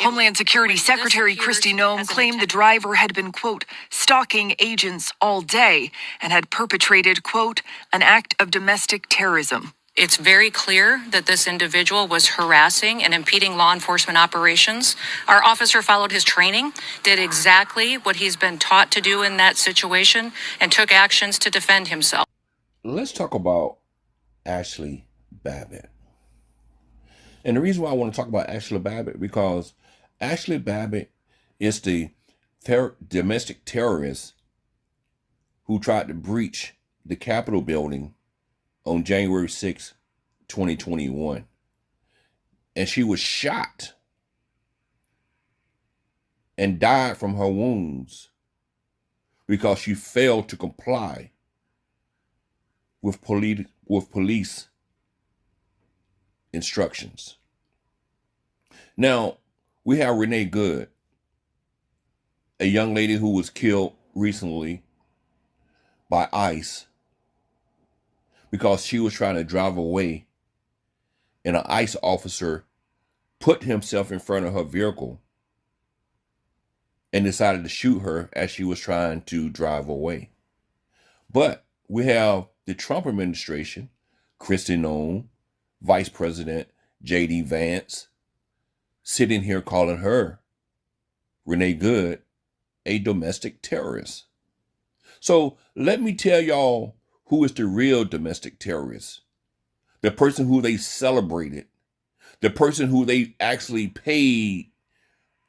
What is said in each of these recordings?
Homeland Security Secretary Kristi Noem claimed the driver had been, quote, stalking agents all day and had perpetrated, quote, an act of domestic terrorism. It's very clear that this individual was harassing and impeding law enforcement operations. Our officer followed his training, did exactly what he's been taught to do in that situation, and took actions to defend himself. Let's talk about Ashli Babbit. And the reason why I want to talk about Ashli Babbit, because Ashli Babbit is the domestic terrorist who tried to breach the Capitol building on January 6, 2021. And she was shot and died from her wounds because she failed to comply with police instructions. Now, we have Renee Good, a young lady who was killed recently by ICE because she was trying to drive away and an ICE officer put himself in front of her vehicle and decided to shoot her as she was trying to drive away. But we have the Trump administration, Kristi Noem, Vice President J.D. Vance, sitting here calling her, Renee Good, a domestic terrorist. So let me tell y'all who is the real domestic terrorist. The person who they celebrated. The person who they actually paid,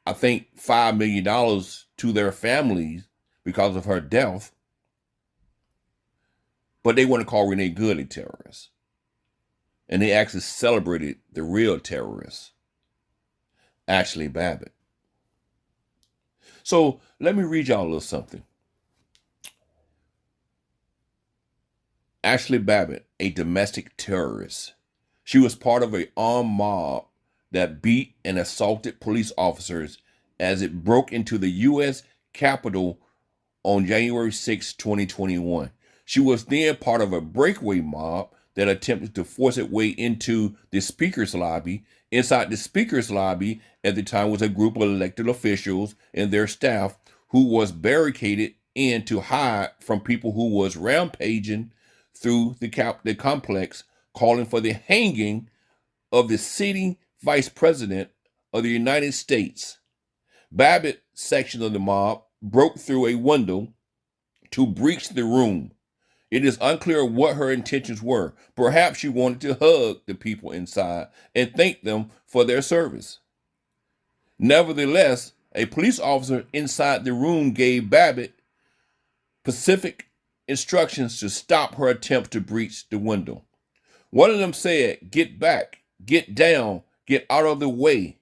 I think, $5 million to their families because of her death. But they want to call Renee Good a terrorist. And they actually celebrated the real terrorist, Ashli Babbit. So let me read y'all a little something. Ashli Babbit, a domestic terrorist. She was part of an armed mob that beat and assaulted police officers as it broke into the U.S. Capitol on January 6, 2021. She was then part of a breakaway mob that attempted to force its way into the speaker's lobby. Inside the speaker's lobby at the time was a group of elected officials and their staff who was barricaded in to hide from people who was rampaging through the complex, calling for the hanging of the sitting vice president of the United States. Babbitt's section of the mob broke through a window to breach the room. It is unclear what her intentions were. Perhaps she wanted to hug the people inside and thank them for their service. Nevertheless, a police officer inside the room gave Babbit specific instructions to stop her attempt to breach the window. One of them said, "Get back, get down, get out of the way."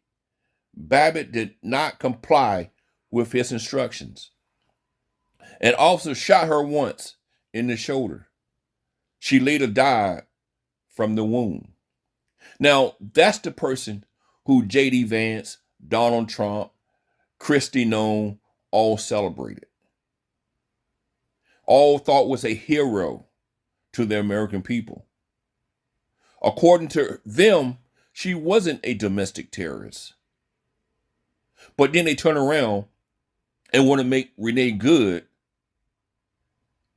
Babbit did not comply with his instructions. An officer shot her once in the shoulder. She later died from the wound. Now, that's the person who J.D. Vance, Donald Trump, Kristi Noem all celebrated. All thought was a hero to the American people. According to them, she wasn't a domestic terrorist. But then they turn around and want to make Renee Good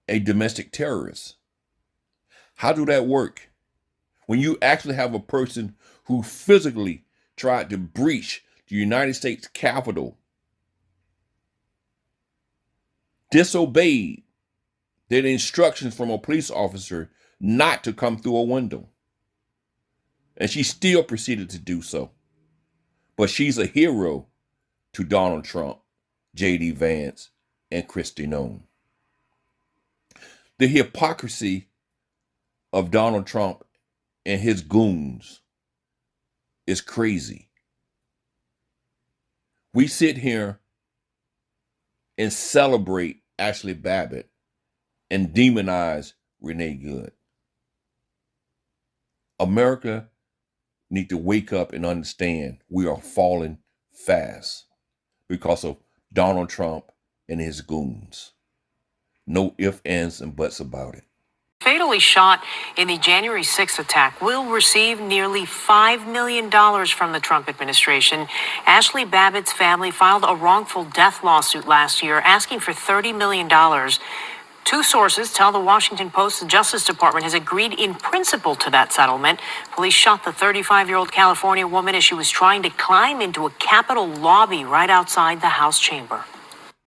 a domestic terrorist. How do that work? When you actually have a person who physically tried to breach the United States Capitol, disobeyed the instructions from a police officer not to come through a window. And she still proceeded to do so. But she's a hero to Donald Trump, J.D. Vance, and Kristi Noem. The hypocrisy of Donald Trump and his goons is crazy. We sit here and celebrate Ashli Babbit and demonize Renee Good. America need to wake up and understand we are falling fast because of Donald Trump and his goons. No ifs, ands, and buts about it. Fatally shot in the January 6th attack will receive nearly $5 million from the Trump administration. Ashli Babbitt's family filed a wrongful death lawsuit last year asking for $30 million. Two sources tell the Washington Post the Justice Department has agreed in principle to that settlement. Police shot the 35-year-old California woman as she was trying to climb into a Capitol lobby right outside the House chamber.